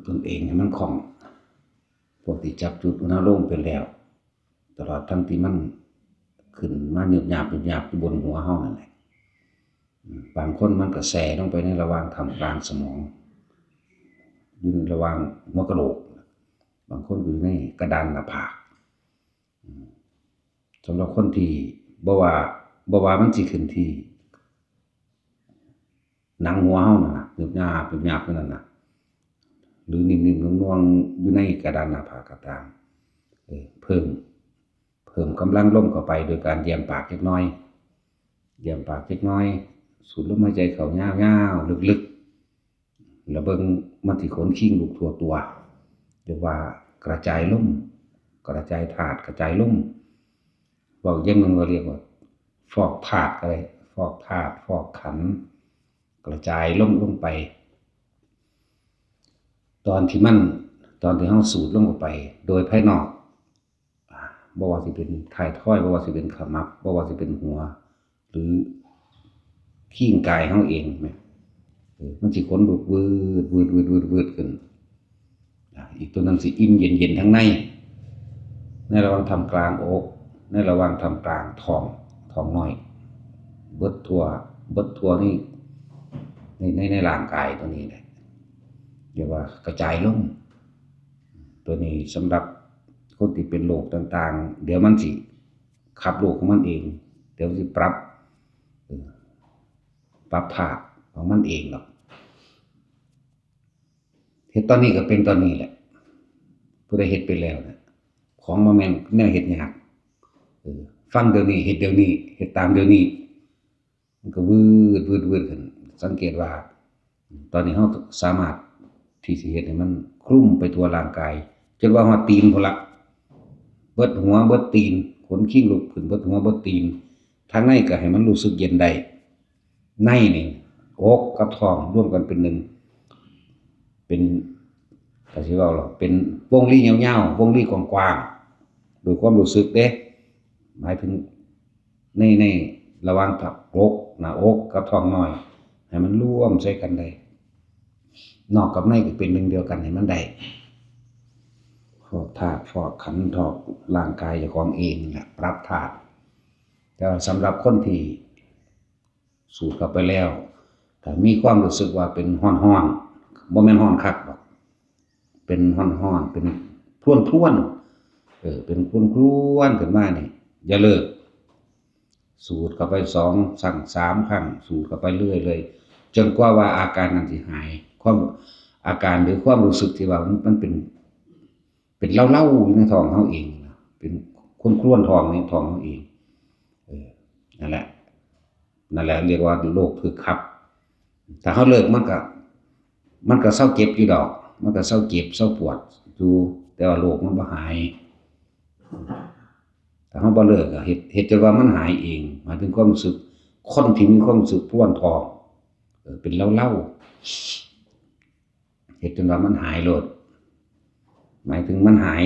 ตนเองให้มันคล่องพวกที่จับจุดอุณหภูมิเป็นแล้วตลอดทั้งที่มันขึ้นมาหยาบอยู่บนหัวเฮานั่นแหละบางคนมันก็แส่ลงไปในระหว่างทำกลางสมองอยู่ในระหว่างหัวกะโหลกบางคนอยู่ในกระดานหน้าผากสำหรับคนที่บ่ว่ามันสิขึ้นที่หนังหัวเฮานั่นน่ะหยาบนั่นน่ะหรือนิ่มๆน่วงๆอยู่ในกระดานหน้าผากก็ตามเพิ่มกำลังลมเข้าไปโดยการแย้มปากเล็กน้อยสูดลมหายใจเข้ายาวๆลึกๆแล้วเบิ่งมันสิขนคิงลุกทั่วตัวเรียกว่ากระจายลมกระจายธาตุกระจายลมเว้าอย่างนึงก็เรียกว่าฟอกธาตุก็ได้ฟอกธาตุฟอกขันธ์กระจายลงไปตอนที่เฮาสูดลงไปโดยภายนอกบ่ว่าสิเป็นท้ายทอยบ่ว่าสิเป็นขมับบ่ว่าสิเป็นหัวหรือขี้งกายเฮาเองแม่มันสิขนลุกวืดขึ้นอีกตัวนั้นสิอิ่มเย็นๆทั้งในระหว่างทำกลางอกในระหว่างทำกลางท้องน้อยเบิดทั่วนี่ในร่างกายตัวนี้แหละเรียกว่ากระจายลมตัวนี้สำหรับคนที่เป็นโรคต่างๆเดี๋ยวมันสิขับโรคของมันเองเดี๋ยวสิปรับธาตุของมันเองหรอกเฮ็ดตอนนี้ก็เป็นตอนนี้แหละผู้ใดเฮ็ดไปแล้วนะของบ่แม่นแนวเฮ็ดยากฟังเดี๋ยวนี้เฮ็ดเดี๋ยวนี้เฮ็ดตามเดี๋ยวนี้มันก็วืดขึ้นสังเกตว่าตอนนี้เฮาสามารถที่สิเฮ็ดให้มันคลุมไปทั่วร่างกายจนว่าฮอดตีนพุ่นละเบิดหัวเบิดตีนขนคิงลุกขึ้นเบิดหัวเบิดตีนทางในก็ให้มันรู้สึกเย็นได้ในนี่อกกับท้องร่วมกันเป็นหนึ่งเป็นก็สิว่าหรอกเป็นวงรียาวๆวงรีกว้างๆโดยความรู้สึกเด้หมายถึงในระหว่างอกหน้าอกกับท้องน้อยให้มันร่วมใส่กันได้นอกกับในก็เป็นหนึ่งเดียวกันให้มันได้ฟอกธาตุฟอกขันธ์ฟอกร่างกายเจ้าของเองแหละปรับธาตุแต่สำหรับคนที่สูดเข้าไปแล้วถ้ามีความรู้สึกว่าเป็นร้อนบ่แม่นร้อนคักดอกเป็นร้อนเป็นพรวนเป็นพรวนขึ้นมานี่อย่าเลิกสูดเข้าไป3 ครั้งสูดเข้าไปเรื่อยเลยจนกว่าอาการนั้นสิหายความอาการหรือความรู้สึกที่ว่ามันเป็นเล่าๆอยู่ในท้องเฮาเองเป็นครวนๆท้องในท้องเฮาเองนั่นแหละเรียกว่าโรคพึกครับถ้าเฮาเลิกมันก็เซาเจ็บอยู่ดอกมันก็เซาเจ็บเซาปวดอยู่แต่ว่าโรคมันบ่หายถ้าเฮาบ่เลิกก็เฮ็ดจนว่ามันหายเองหมายถึงความรู้สึกคนที่มีความรู้สึกพรวนท้องเป็นเล่าๆเฮ็ดจนว่ามันหายโลดหมายถึงมันหาย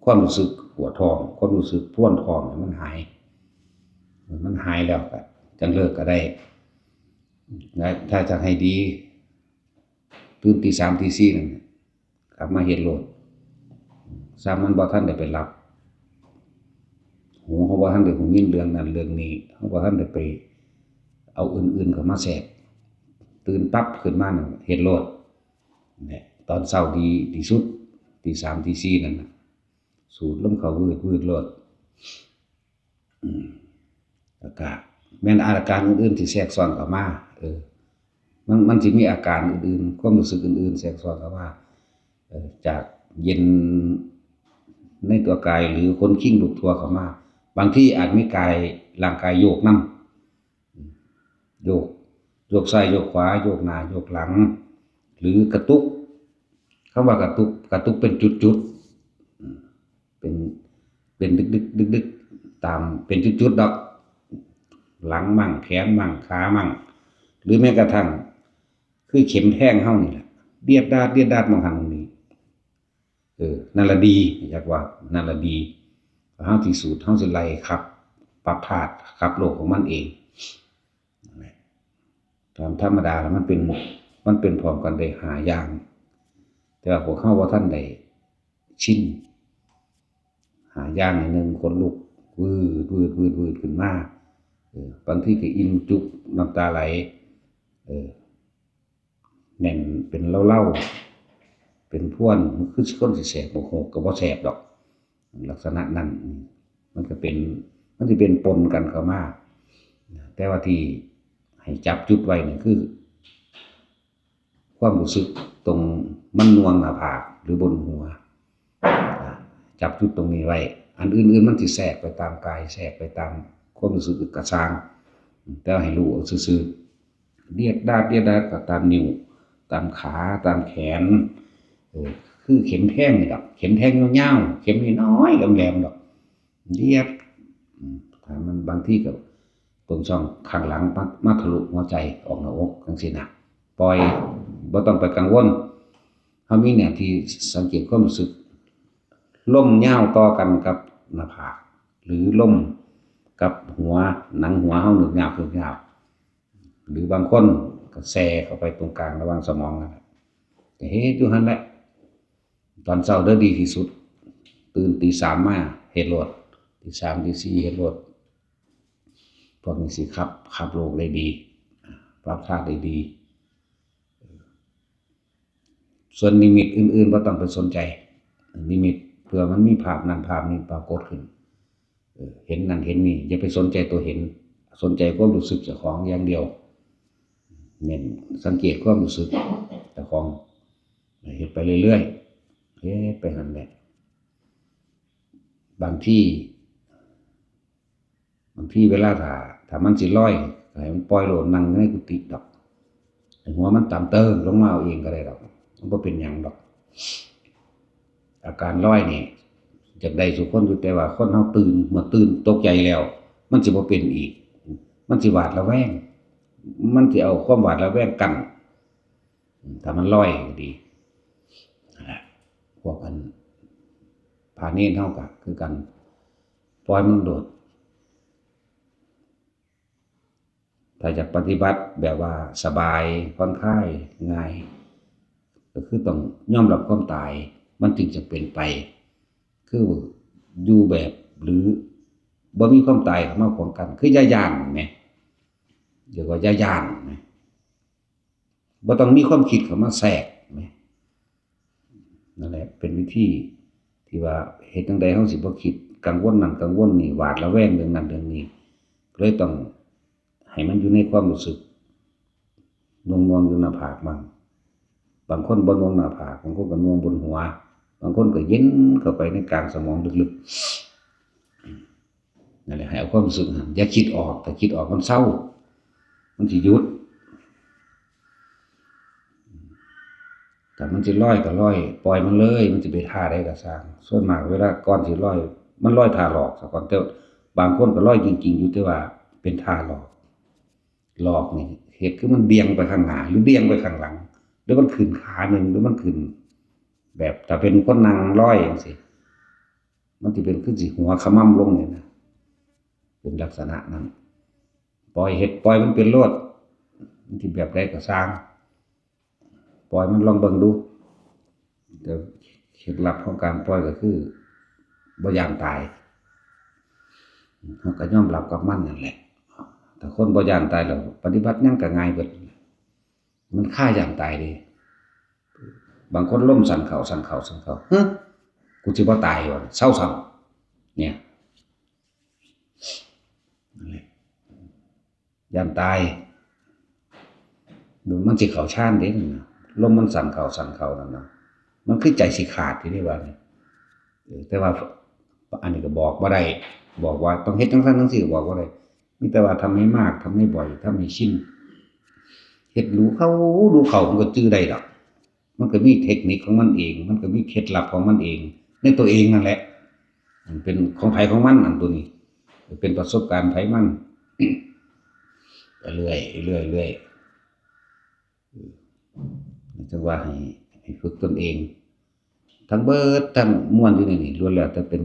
ความรู้สึกปวดท้องความรู้สึกพรวนท้องมันหายแล้วก็จังเลิกก็ได้ถ้าจะให้ดีตื่นตี 3 ตี 4นั่นกลับมาเฮ็ดโลดซ้ำมันบ่ทันได้ไปหลับหูเขาบ่ทันได้หูยินเรื่องนั้นเรื่องนี้เขาบ่ทันได้ไปเอาอื่นๆเข้ามาแทรกตื่นปั๊บขึ้นมานั่นเฮ็ดโลดเนี่ยตอนเช้าดีที่สุดตี 3 ตี 4นั่นน่ะสูดลมเข้าวืดโลดแล้วก็แม้นอาการอื่นๆที่แทรกซ้อนเข้ามามันสิมีอาการอื่นๆความรู้สึกอื่นๆแทรกซ้อนเข้ามาจากเย็นในตัวกายหรือคนคิงลุกทั่วเข้ามาบางทีอาจมีร่างกายโยกนำโยกซ้ายโยกขวาโยกหน้าโยกหลังหรือกระตุกคำว่ากระตุกเป็นจุดๆเป็นดึกตามเป็นจุดๆดอกหลังมั่งแขนมั่งขามั่งหรือแม้กระทั่งคือเข็มแทงเฮานี่แหละเดียดดาดมองหันตรงนี้นั่นละดีอยากว่านั่นละดีเฮาที่สูตรเฮาสิไล่ครับปรับธาตุครับโลกของมันเองตามธรรมดาแล้วมันเป็นพร้อมกันได้5อย่างแ แต่ว่าพวกเขาบ่ทันได้ชินหาย่างนิดนึงคนลุกวืดวืดวืดวืดขึ้นมาบางทีก็อิ่มจุกน้ำตาไหลแน่นเป็นเล่าๆเป็นพวนมันคือคนสิแสบโอ้โหก็บ่แสบดอกลักษณะนั้นมันสิเป็นปนกันเข้ามาแต่ว่าที่ให้จับจุดไว้นี่คือความรู้สึกตรงมันนวงหน้าผากหรือบนหัวจับจุดตรงนี้ไว้อันอื่นๆมันสิแทรกไปตามกายแทรกไปตามความรู้สึกกระซ้างแต่ให้รู้ซื่อๆเรียดดาดก็ตามนิ้วตามขาตามแขนคือเข็มแทงนี่ดอกเข็มแทงยาวๆเข็มน้อยๆแหลมๆดอกเรียบถ้ามันบางที่ก็ตรงช่องข้างหลังมาทะลุหัวใจออกหน้าอกจังซี่นะปล่อยบ่ต้องไปกังวลเฮามีเนี่ยที่สังเกตความรู้สึกล่มยาวต่อกันกับหน้าผากหรือล่มกับหัวหนังหัวเฮาหนึบหยาบหรือบางคนก็แซ่เข้าไปตรงกลางระหว่างสมองนั่นแหละก็เฮ็ดอยู่หั่นแหละตอนเช้าเด้อดีที่สุดตื่นตี 3มาเฮ็ดโลดตี 3ตี 4เฮ็ดโลดพวกนี้สิขับโลกได้ดีปรับธาตุได้ดีส่วนนิมิตอื่นๆบ่ต้องไปสนใจนิมิตเผื่อมันมีภาพนั้นภาพนี้ปรากฏขึ้นเห็นนั่นเห็นนี่อย่าไปสนใจตัวเห็นสนใจความรู้สึกเจ้าของอย่างเดียวเน้นสังเกตความรู้สึกเจ้าของเฮ็ดไปเรื่อยๆเฮ็ดไปนั่นแหละบางที่เวลาถ้ามันสิลอยก็ให้มันปล่อยโลดนั่งในกุฏิดอกหัวมันต่ำเติ้งลงมาเอาเองก็ได้ดอกมันบ่เป็นหยังดอกอาการลอยนี่จักได้ทุกคนอยู่แต่ว่าคนเฮาตื่นเมื่อตื่นตกใจแล้วมันสิบ่เป็นอีกมันสิหวาดระแวงมันสิเอาความหวาดระแวงกั้นถ้ามันลอยก็ดีนั่นแหละพวกอันพาเนรเฮาก็คือกันปล่อยมันโดดถ้าจะปฏิบัติแบบว่าสบายผ่อนคลายง่ายก็คือต้องยอมรับความตายมันจึงจะเป็นไปคืออยู่แบบหรือบ่มีความตายเข้ามาป้องกันคืออย่าย้านแหมเดี๋ยวก็อย่าย้านแหมบ่ต้องมีความคิดเข้ามาแทรกแหมนั่นแหละเป็นวิธีที่ว่าเฮ็ดจั่งใดเฮาสิบ่คิดกังวลนั่นกังวลนี่หวาดระแวงเรื่องนั้นเรื่องนี้เลยต้องให้มันอยู่ในความรู้สึกนวงๆอยู่หน้าผากมั่งบางคนบ่นวงหน้าผากบางคนก็นวงบนหัวบางคนก็เย็นเข้าไปในกลางสมองลึกๆนั่นแหละให้เอาความรู้สึกอย่าคิดออกถ้าคิดออกมันเศร้ามันสิหยุดแต่มันสิลอยก็ลอยปล่อยมันเลยมันสิไปท่าใดก็สร้างส่วนมากเวลาก่อนสิลอยมันลอยท่าหลอกซะก่อนแต่บางคนก็ลอยจริงๆอยู่แต่ว่าเป็นท่าหลอกนี่เฮ็ดคือมันเบี่ยงไปข้างหน้าหรือเบี่ยงไปข้างหลังหรือมันขึ้นขาหนึ่งหรือมันขึ้นแบบถ้าเป็นคนนั่งลอยจังซี่มันสิเป็นคือสิหัวขม่ำลงนี่นะเป็นลักษณะนั้นปล่อยมันเป็นโลดมันสิแบบใดก็สร้างปล่อยมันลองเบิ่งดูแต่เคล็ดลับของการปล่อยก็คือบ่ย้านตายเฮาก็ยอมรับกับมันนั่นแหละถ้าคนบ่ย้านตายแล้วปฏิบัติหยังก็ง่ายเบิดมันคาย้านตายเด้บางคนล้มสั่นเข่าฮึกูสิบ่ตายว่ะเซาซ้ำเนี่ยนั่นแหละย้านตายมันสิเข้าฌานเด้นั่นน่ะลมมันสั่นเข่านั่นน่ะมันคือใจสิขาดอยู่นี่ว่านี่แต่ว่าอันนี้ก็บอกบ่ได้บอกว่าต้องเฮ็ดจังซั่นจังซี่ก็บอกบ่ได้มีแต่ว่าทำให้มากทำให้บ่อยทำให้ชินเฮ็ดรู้เข้ามันก็จื้อได้ดอกมันก็มีเทคนิคของมันเองมันก็มีเคล็ดลับของมันเองในตัวเองนั่นแหละมันเป็นของไผของมันอันตัวนี้เป็นประสบการณ์ไผมันเรื่อยจังว่าให้ฝึกตนเองทั้งเบิดทั้งมวลอยู่ในนี้ล้วนแล้วแต่เป็น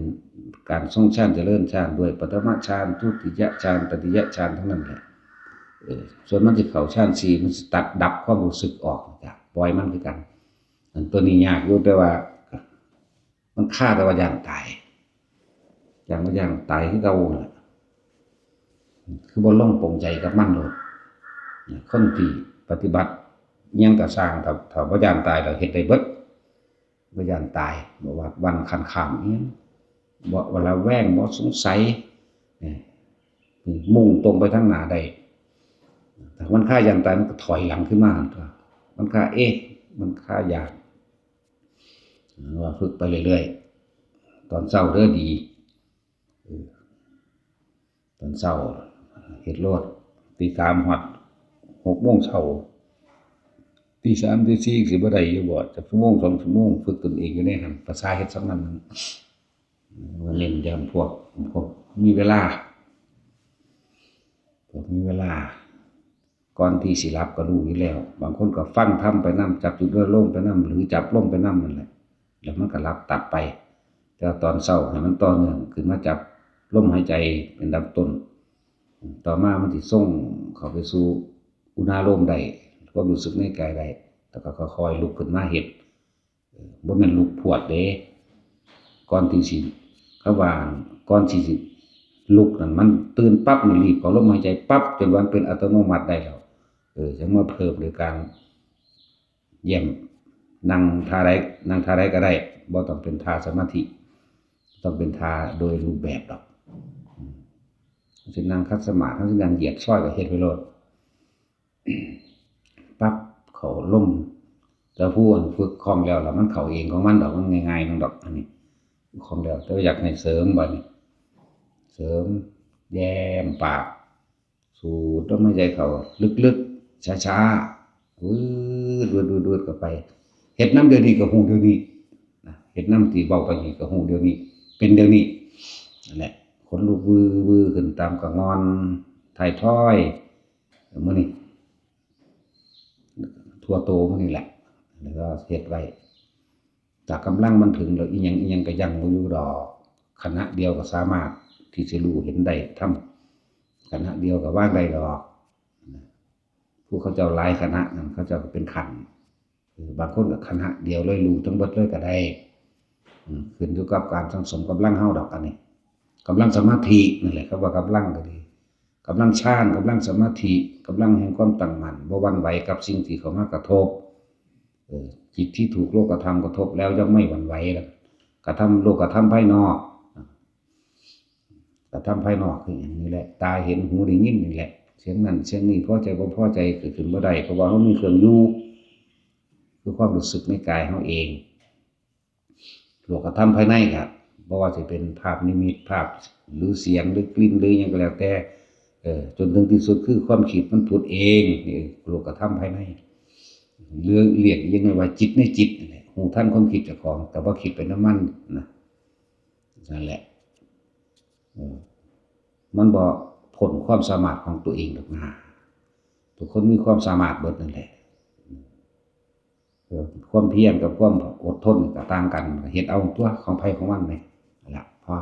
การทรงฌานเจริญฌานด้วยปฐมฌานทุติยฌานตติยฌานทั้งนั้นแหละส่วนมันสิเข้าฌาน4มันสิตัดดับความรู้สึกออกจ้ะปล่อยมันคือกัน อันตัวนี้ยากอยู่แต่ว่ามันฆ่าแต่ว่าย่านตายย่างตายคือเก่าน่ะคือบ่ลงปลงใจกับมันโลดคนที่ปฏิบัติอิหยังก็สร้างถ้าบ่ย่านตายแล้วเฮ็ดได้เบิดบ่ย่านตายบ่ว่าวันคันข้ามอิหยังบ่ระแวงบ่สงสัยมุ่งตรงไปทางหน้าได้แต่มันฆ่าย่านตายมันก็ถอยหลังขึ้นมาตัวมันฆ่ามันฆ่าย่านว่าฝึกไปเรื่อยๆตอนเช้าเด้อดีตอนเช้าเฮ็ดโลดตี 3 ฮอด 6 โมงเช้าตี 3ตี 4สิบ่ได้อยู่บ่จักชั่วโมง2ชั่วโมงฝึกตนเองอยู่ในหั่นภาษาเฮ็ดสำนั้นว่าเน้นย้ำพวกมีเวลาก่อนที่สิหลับก็รู้อยู่แล้วบางคนก็ฟังธรรมไปนำจับจุดลมไปนำหรือจับลมไปนำนั่นแหละแล้วมันก็หลับตับไปแต่ตอนเช้าให้มันต่อเนื่องขึ้นมาจับลมหายใจเป็นดับต้นต่อมามันสิส่งเข้าไปสู่อุณาโลมได้ความรู้สึกในกายได้แล้วก็ค่อยๆลุกขึ้นมาเฮ็ดบ่แม่นลุกพรวดเด้ก่อนที่สิเขาว่าก่อนที่สิลุกนั่นมันตื่นปั๊บนี่รีบเข้าลมหายใจปั๊บจนมันเป็นอัตโนมัติได้แล้วจังมาเพิ่มโดยการเยี่ยมนั่งท่าใดก็ได้บ่ต้องเป็นท่าสมาธิต้องเป็นท่าโดยรูปแบบดอกสินั่งคัดสมาธิสินั่งเหยียดซ้อยก็เฮ็ดไปโลดปั๊บเข้าลมแต่ผู้ฝึกคล่องแล้วมันเข้าเองของมันดอกมันง่ายๆนึงดอกอันนี้คล่องแล้วแต่อยากให้เสริมบัดนี้เสริมแย้มปากสูดลมหายใจเข้าลึกๆช้าๆวืดๆๆเข้าไปเฮ็ดนำเดี๋ยวนี้ก็ฮู้เดี๋ยวนี้นะเฮ็ดนำที่เว้าไปนี่ก็ฮู้เดี๋ยวนี้เป็นเดี๋ยวนี้นั่นแหละขนลุกวือขึ้นตามกระงอนท้ายทอยมื้อนี้ทั่วโตมื้อนี้แหละแล้วก็เฮ็ดไว้จากกำลังมันถึงแล้วอีหยังก็ยังบ่อยู่ดอกขณะเดียวก็สามารถที่จะรู้เห็นได้ทำขณะเดียวก็ว่างได้ดอกผู้เขาเจ้าหลายคณะนั่นเขาเจ้าก็เป็นขันบางคนก็คณะเดียวเลยรู้ทั้งเบิดเลยก็ได้ขึ้นอยู่กับการสังสมกำลังเฮาดอกอันนี้กำลังสมาธินั่นแหละครับว่ากำลังก็ดีกำลังฌานกำลังสมาธิกำลังแห่งความตั้งมั่นบ่หวั่นไหวกับสิ่งที่เข้ามากระทบจิตที่ถูกโลกธรรมกระทบแล้วย่อมไม่หวั่นไหวแล้วกระทำโลกธรรมภายนอกกระทำภายนอกคืออย่างนี้แหละตาเห็นหูได้ยินนี่แหละเสียงนั้นเสียงนี้พอใจบ่พอใจเกิดขึ้นบ่ได้เพราะว่าเฮามีเครื่องอยู่คือความรู้สึกในกายเฮาเองโลกธรรมภายในครับบ่ว่าสิเป็นภาพนิมิตภาพหรือเสียงหรือกลิ่นหรือหยังก็แล้วแต่จนถึงที่สุดคือความคิดมันพูดเองนี่โลกธรรมภายในเรียกยังไงว่าจิตในจิตนั่นแหละหูท่านความคิดเจ้าของแต่ว่าคิดเป็นน้ำมันนะนั่นแหละมันบ่พ้นความสามารถของตัวเองดอกนะทุกคนมีความสามารถเบิดนั่นแหละความเพียรกับความอดทนก็ต่างกันเฮ็ดเอาตัวของไผของมันนี่ล่ะพอ